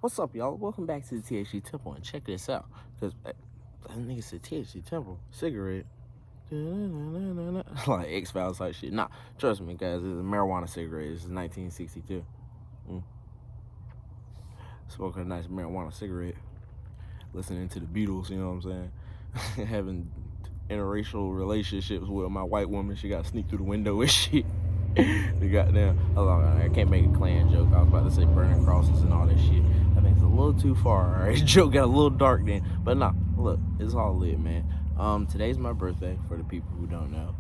What's up, y'all? Welcome back to the THCtemple, and check this out. Because that nigga said THCtemple, cigarette. Like X-Files type shit. Nah, trust me, guys, it's a marijuana cigarette. This is 1962. Smoking a nice marijuana cigarette. Listening to the Beatles, you know what I'm saying? Having interracial relationships with my white woman. She got to sneak through the window and shit. The goddamn, hold on, I can't make a Klan joke. I was about to say burning crosses and all that shit. I think it's a little too far. All right, joke got a little dark then, but nah, look, it's all lit, man. Today's my birthday for the people who don't know.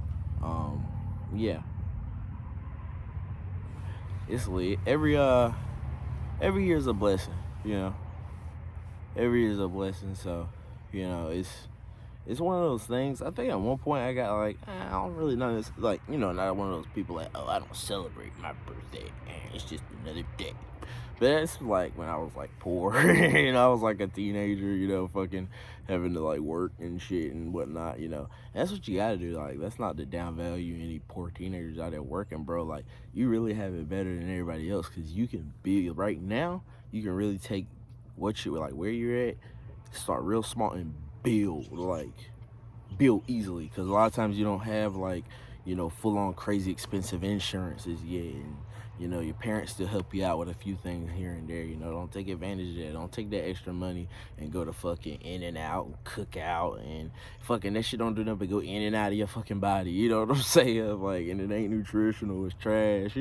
Yeah, it's lit. Every year's a blessing, you know. Every year's a blessing, so it's one of those things. I think at one point I got like, I don't really know this, like, not one of those people like, oh, I don't celebrate my birthday, it's just another day. But that's like when I was like poor and I was like a teenager, fucking having to like work and shit and whatnot. That's what you gotta do. Like, that's not to downvalue any poor teenagers out there working, bro. Like, you really have it better than everybody else, because you can be right now. You can really take what you like, where you're at, start real small and build easily, because a lot of times you don't have like full-on crazy expensive insurances yet, and your parents still help you out with a few things here and there. Don't take advantage of that. Don't take that extra money and go to fucking In and Out and cook out, and fucking that shit don't do nothing but go in and out of your fucking body, you know what I'm saying? Like, and it ain't nutritional, it's trash,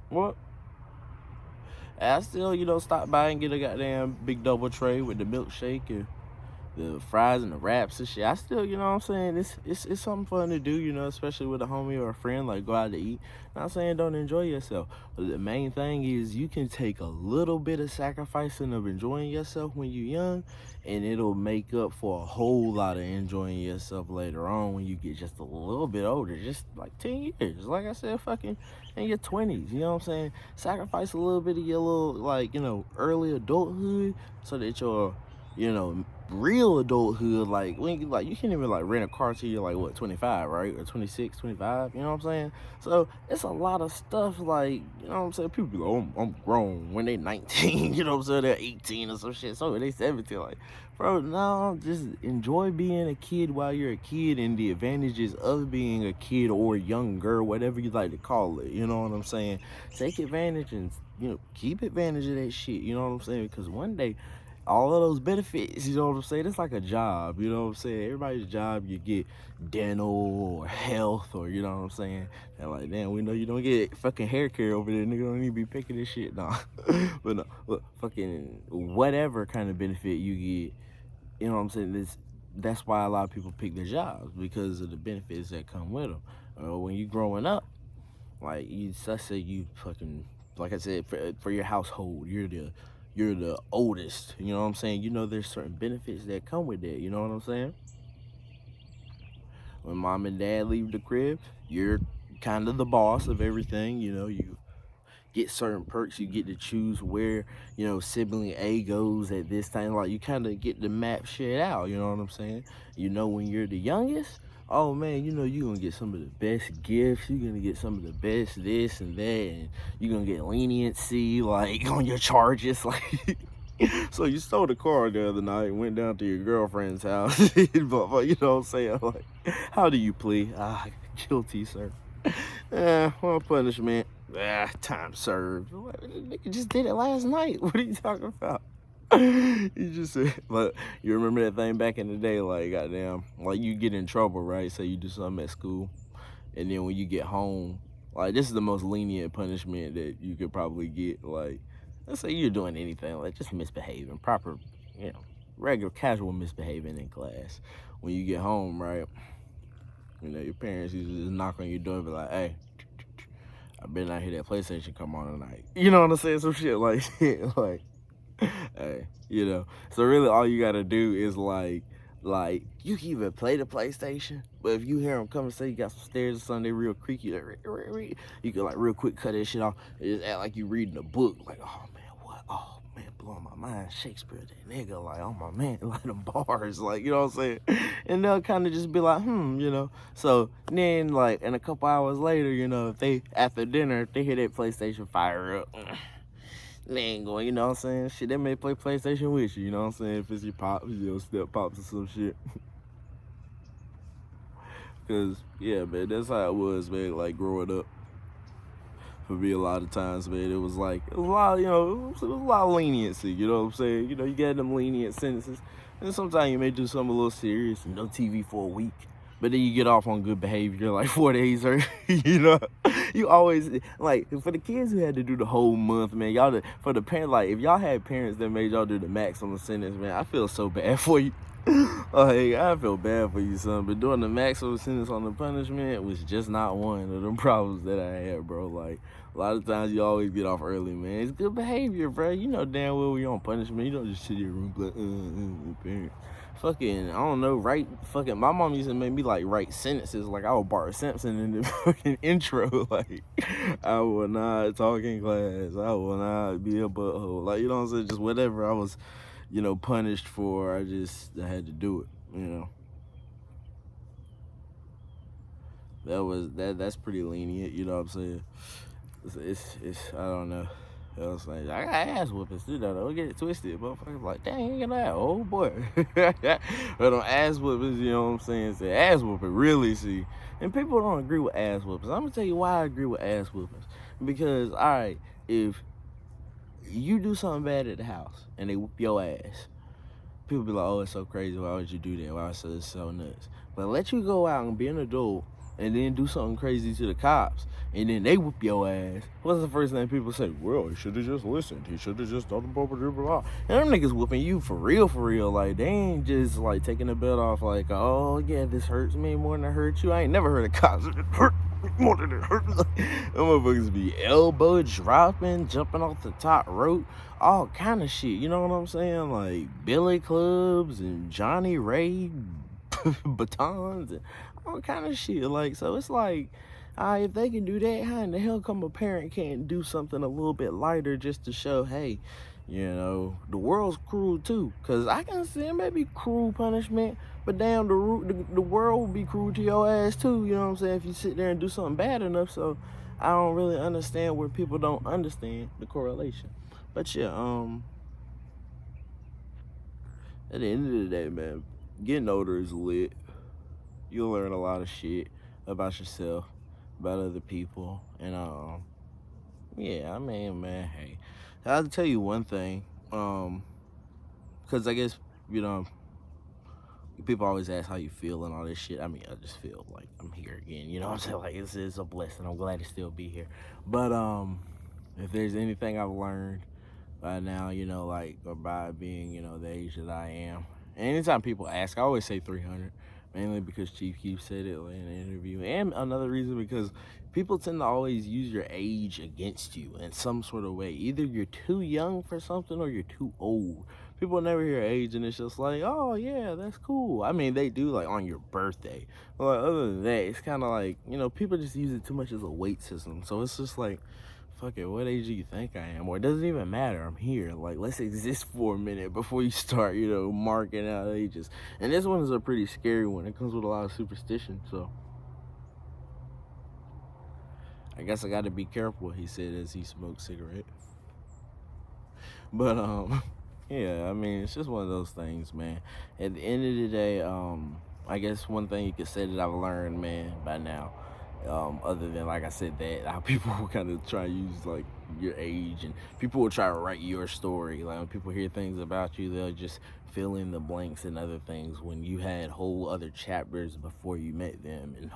what. I still, stop by and get a goddamn big double tray with the milkshake and the fries and the wraps and shit. I still, what I'm saying, it's something fun to do, especially with a homie or a friend, like go out to eat. Not saying don't enjoy yourself, but the main thing is you can take a little bit of sacrificing of enjoying yourself when you're young, and it'll make up for a whole lot of enjoying yourself later on when you get just a little bit older, just like 10 years. Like I said, fucking in your 20s, you know what I'm saying? Sacrifice a little bit of your little, like, early adulthood, so that your real adulthood, like when you can't even like rent a car till you're like what, 25, right? Or 26, 25, you know what I'm saying? So it's a lot of stuff, like, you know what I'm saying? People be like, oh, I'm grown when they 19, you know what I'm saying? They're 18 or some shit, so they 17. Like, bro, no, just enjoy being a kid while you're a kid, and the advantages of being a kid or younger, whatever you like to call it, you know what I'm saying? Take advantage and keep advantage of that shit, you know what I'm saying? Because one day all of those benefits, you know what I'm saying? It's like a job, you know what I'm saying? Everybody's job, you get dental or health, or you know what I'm saying? And like, damn, we know you don't get fucking hair care over there. Nigga don't need to be picking this shit, nah. But no, look, fucking whatever kind of benefit you get, you know what I'm saying? That's why a lot of people pick their jobs, because of the benefits that come with them. When you growing up, like, let's say you fucking, like I said, for your household, you're the oldest, you know what I'm saying? There's certain benefits that come with that, you know what I'm saying? When mom and dad leave the crib, you're kind of the boss of everything, you get certain perks. You get to choose where, sibling A goes at this time. Like, you kind of get to map shit out, you know what I'm saying? When you're the youngest, oh man, you're gonna get some of the best gifts. You're gonna get some of the best this and that, and you're gonna get leniency, like, on your charges. Like, so you stole the car the other night, went down to your girlfriend's house, but you know what I'm saying? Like, how do you plead? Guilty, sir. Well, punishment. Time served. What, nigga just did it last night. What are you talking about? You just said, but you remember that thing back in the day, like, goddamn, like, you get in trouble, right? Say you do something at school, and then when you get home, like, this is the most lenient punishment that you could probably get. Like, let's say you're doing anything, like just misbehaving, proper, regular, casual misbehaving in class. When you get home, right? Your parents usually just knock on your door and be like, hey, I better not hear that PlayStation come on tonight. You know what I'm saying? Some shit like that. Like, hey, So really all you gotta do is like you can even play the PlayStation, but if you hear them come and say you got some stairs or something, they real creaky, like, you can like real quick cut that shit off and just act like you reading a book. Like, oh man, what? Oh man, blowing my mind. Shakespeare, that nigga, like, oh my man, like them bars, like, you know what I'm saying? And they'll kind of just be like, So then, like, and a couple hours later, if they, after dinner, if they hear that PlayStation fire up, They ain't going, you know what I'm saying? Shit, they may play PlayStation with you know what I'm saying? If it's your pops, step pops or some shit. Cause yeah, man, that's how it was, man. Like growing up, for me, a lot of times, man, it was like it was a lot, it was a lot of leniency. You know what I'm saying? You get them lenient sentences, and sometimes you may do something a little serious, and no TV for a week, but then you get off on good behavior like 4 days, or you always like for the kids who had to do the whole month, man. For the parents, like if y'all had parents that made y'all do the maximum sentence, man, I feel so bad for you. Oh, hey, I feel bad for you, son. But doing the maximum sentence on the punishment was just not one of them problems that I had, bro. Like, a lot of times you always get off early, man. It's good behavior, bro. You know damn well we on punishment. You don't just sit here and be like, parents. Fucking, I don't know, fucking, my mom used to make me, like, write sentences like I was Bart Simpson in the fucking intro. Like, I will not talk in class. I will not be a butthole. Like, you know what I'm saying? Just whatever I was punished for, I had to do it, That's pretty lenient, you know what I'm saying? It's I don't know. I was like, I got ass whoopings too, though. Don't get it twisted, motherfuckers. Like, dang, you got that, oh boy. But on ass whoopings, you know what I'm saying? Say ass whooping, really, see. And people don't agree with ass whoopings. I'm gonna tell you why I agree with ass whoopings. Because, all right, if you do something bad at the house and they whoop your ass, people be like, oh, it's so crazy. Why would you do that? Why is it so nuts? But let you go out and be an adult and then do something crazy to the cops and then they whoop your ass. What's the first thing people say? Well, he should have just listened. He should have just done blah, blah, blah, blah. And them niggas whooping you for real, for real. Like, they ain't just, like, taking the belt off like, oh, yeah, this hurts me more than it hurts you. I ain't never heard of cops hurt more than it hurts. Them motherfuckers be elbow dropping, jumping off the top rope, all kind of shit. You know what I'm saying? Like billy clubs and Johnny Ray batons and all kind of shit. Like, so it's like, if they can do that, how in the hell come a parent can't do something a little bit lighter just to show, hey, the world's cruel too. Cause I can see it may be cruel punishment, but damn, the world will be cruel to your ass too. You know what I'm saying? If you sit there and do something bad enough. So I don't really understand where people don't understand the correlation. But yeah, at the end of the day, man, getting older is lit. You'll learn a lot of shit about yourself, about other people, and yeah, I mean, man, hey, I'll tell you one thing, because I guess people always ask how you feel and all this shit. I mean, I just feel like I'm here again. You know what I'm saying? Like, it's a blessing. I'm glad to still be here. But if there's anything I've learned by now, like, or by being, the age that I am. And anytime people ask, I always say 300, mainly because Chief Keef said it in an interview. And another reason because people tend to always use your age against you in some sort of way. Either you're too young for something or you're too old. People never hear age and it's just like, oh yeah, that's cool. I mean, they do like on your birthday. But like, other than that, it's kind of like, people just use it too much as a weight system. So it's just like, fuck it, what age do you think I am? Or it doesn't even matter, I'm here. Like, let's exist for a minute before you start, marking out ages. And this one is a pretty scary one. It comes with a lot of superstition, so I guess I gotta be careful, he said as he smoked cigarettes. But yeah, I mean, it's just one of those things, man. At the end of the day, I guess one thing you could say that I've learned, man, by now, other than, like I said, that how people will kind of try to use like your age, and people will try to write your story. Like, when people hear things about you, they'll just fill in the blanks and other things when you had whole other chapters before you met them, and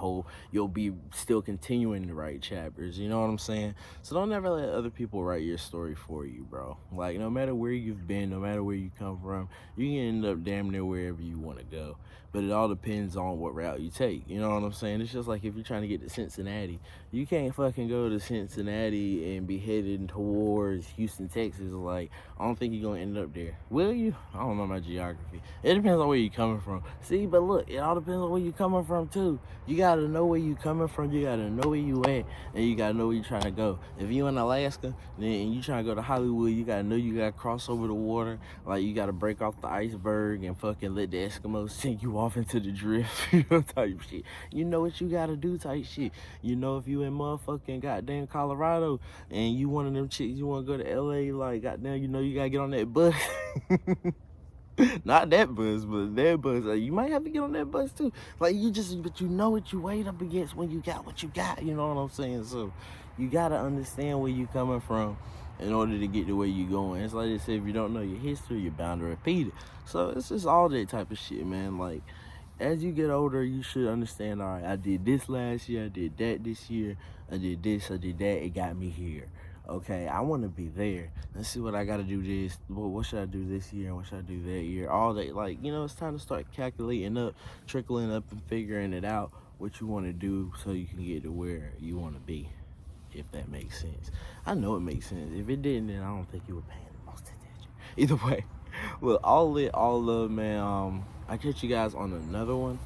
you'll be still continuing to write chapters, you know what I'm saying? So don't ever let other people write your story for you, bro. Like, no matter where you've been, no matter where you come from, you can end up damn near wherever you want to go. But it all depends on what route you take, you know what I'm saying? It's just like if you're trying to get to Cincinnati, you can't fucking go to Cincinnati and be heading towards Houston, Texas. Like, I don't think you're gonna end up there. Will you? I don't know my geography. It depends on where you're coming from. See, but look, it all depends on where you're coming from too. You gotta know where you're coming from, you gotta know where you at, and you gotta know where you're trying to go. If you in Alaska, then you trying to go to Hollywood, you gotta know you gotta cross over the water. Like, you gotta break off the iceberg and fucking let the Eskimos sink you off into the drift, type shit. You know what you gotta do, type shit. If you in motherfucking goddamn Colorado and you you one of them chicks, you want to go to LA, like, goddamn, you know, you got to get on that bus. Not that bus, but that bus. Like, you might have to get on that bus too. Like, but you know what you weighed up against when you got what you got. You know what I'm saying? So, you gotta understand where you coming from in order to get to where you going. It's like they say, if you don't know your history, you're bound to repeat it. So it's just all that type of shit, man. Like, as you get older, you should understand, all right, I did this last year, I did that this year, I did this, I did that, it got me here. Okay, I want to be there. Let's see what I got to do this. What should I do this year? What should I do that year? All that, like, you know, it's time to start calculating up, trickling up, and figuring it out what you want to do so you can get to where you want to be, if that makes sense. I know it makes sense. If it didn't, then I don't think you were paying the most attention. Either way, well, all love, man. I catch you guys on another one.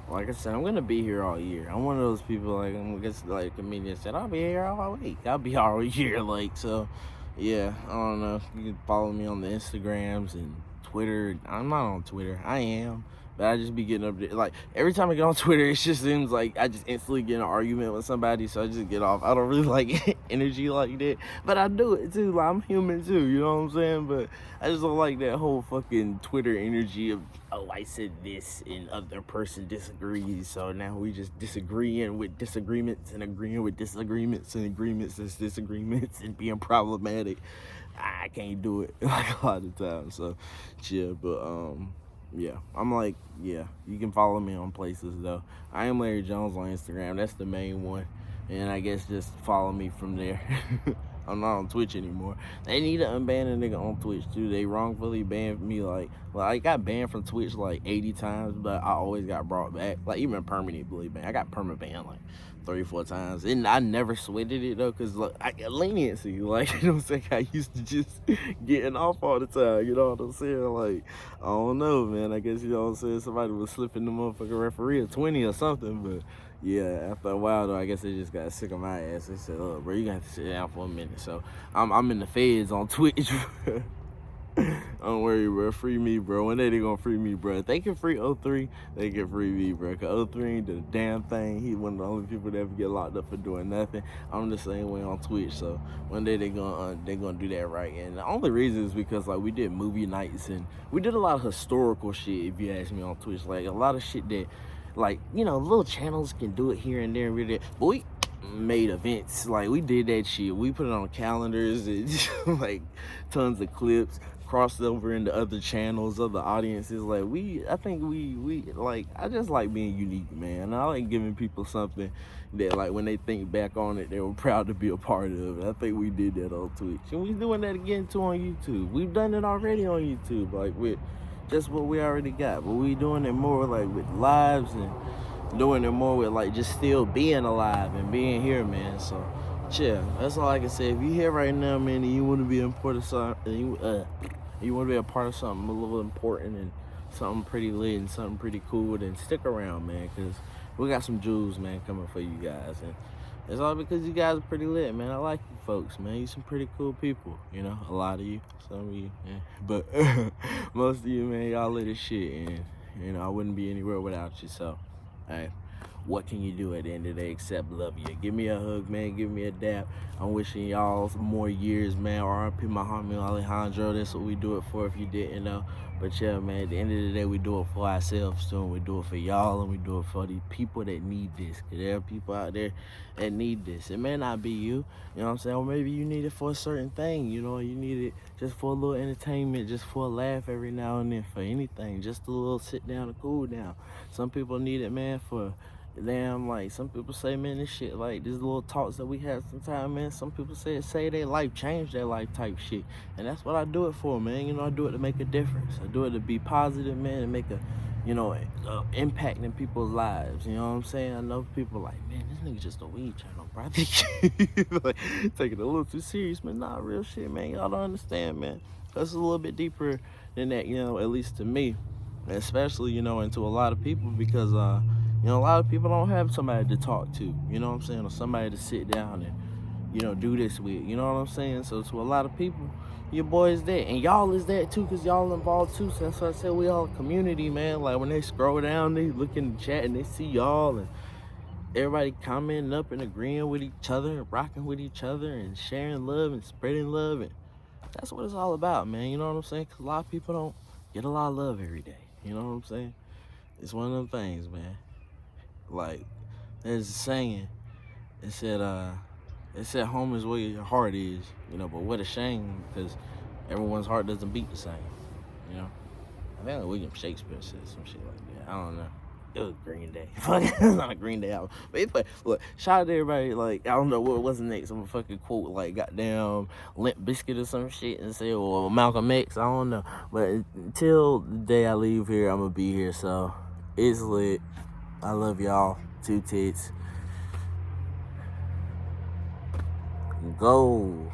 Like I said, I'm gonna be here all year. I'm one of those people, like, I guess, like comedians said, I'll be here all week. I'll be all year, like, so, yeah. I don't know. You can follow me on the Instagrams and Twitter. I'm not on Twitter. I am, but I just be getting up there. Like, every time I get on Twitter, it just seems like I just instantly get in an argument with somebody, so I just get off. I don't really like energy like that, but I do it too. Like, I'm human too, you know what I'm saying? But I just don't like that whole fucking Twitter energy of, oh, I said this and other person disagrees, so now we just disagreeing with disagreements and agreeing with disagreements and agreements and disagreements and being problematic. I can't do it like a lot of times, so chill. But yeah, I'm like, yeah, you can follow me on places though. I am Larry Jones on Instagram. That's the main one, and I guess just follow me from there. I'm not on Twitch anymore. They need to unban a nigga on Twitch too. They wrongfully banned me, like, well, I got banned from Twitch like 80 times, but I always got brought back. Like, even permanently banned. I got permanent banned like 3 or 4 times, and I never sweated it though, cause look, I got leniency. Like, you know what I'm saying? I used to just getting off all the time. You know what I'm saying? Like, I don't know, man. I guess, you know what I'm saying, somebody was slipping the motherfucking referee a 20 or something, but yeah, after a while though, I guess they just got sick of my ass. They said, "Oh, bro, you got to sit down for a minute." So I'm in the feds on Twitch. Don't worry, bro. Free me, bro. One day they gonna free me, bro. If they can free 03, they can free me, bro. Cause 03 ain't the damn thing. He one of the only people that ever get locked up for doing nothing. I'm the same way on Twitch. So one day they gonna do that right. And the only reason is because, like, we did movie nights and we did a lot of historical shit. If you ask me, on Twitch, like a lot of shit that, like, you know, little channels can do it here and there and really, but we made events. Like, we did that shit. We put it on calendars and like tons of clips, crossed over into other channels, other audiences. Like, I think we like, I just like being unique, man. I like giving people something that, like, when they think back on it, they were proud to be a part of. I think we did that on Twitch, and we doing that again too on YouTube. We've done it already on YouTube, like with just what we already got, but we doing it more like with lives and doing it more with, like, just still being alive and being here, man. So chill. That's all I can say. If you here right now, man, and you want to be a part of something, you want to be a part of something a little important and something pretty lit and something pretty cool, then stick around, man, because we got some jewels, man, coming for you guys. And it's all because you guys are pretty lit, man. I like you folks, man. You some pretty cool people, you know. A lot of you, some of you, yeah. But most of you, man, y'all lit as shit, and, you know, I wouldn't be anywhere without you. So, hey, what can you do at the end of the day except love you? Give me a hug, man. Give me a dap. I'm wishing y'all some more years, man. R.I.P. my homie Alejandro. That's what we do it for, if you didn't know. But yeah, man, at the end of the day, we do it for ourselves too. And we do it for y'all, and we do it for the people that need this. Because there are people out there that need this. It may not be you, you know what I'm saying? Or maybe you need it for a certain thing, you know? You need it just for a little entertainment, just for a laugh every now and then, for anything. Just a little sit down and cool down. Some people need it, man, for damn, like, some people say, man, this shit, like, these little talks that we have sometimes, man, some people say their life changed their life type shit, and that's what I do it for, man. You know, I do it to make a difference. I do it to be positive, man, and make a, you know, impact in people's lives. You know what I'm saying? I know people like, man, this nigga just a weed channel, bro. I think like, taking it a little too serious, man. Nah, real shit, man. Y'all don't understand, man. That's a little bit deeper than that, you know, at least to me, especially, you know, and to a lot of people, because you know, a lot of people don't have somebody to talk to, you know what I'm saying, or somebody to sit down and, you know, do this with, you know what I'm saying? So to a lot of people, your boy is that, and y'all is that too, because y'all involved too. So that's why I said we all a community, man. Like, when they scroll down, they look in the chat and they see y'all, and everybody commenting up and agreeing with each other and rocking with each other and sharing love and spreading love. And that's what it's all about, man. You know what I'm saying? Because a lot of people don't get a lot of love every day. You know what I'm saying? It's one of them things, man. Like, there's a saying. It said home is where your heart is, but what a shame, because everyone's heart doesn't beat the same, you know? I think William Shakespeare said some shit like that. I don't know. It was Green Day. Fuck, it's not a Green Day album. But anyway, look, shout out to everybody, like, I don't know what was next. I'm gonna fucking quote, like, goddamn Limp Bizkit or some shit and say, or Malcolm X, I don't know. But until the day I leave here, I'm gonna be here, so it's lit. I love y'all. Two tits. Go.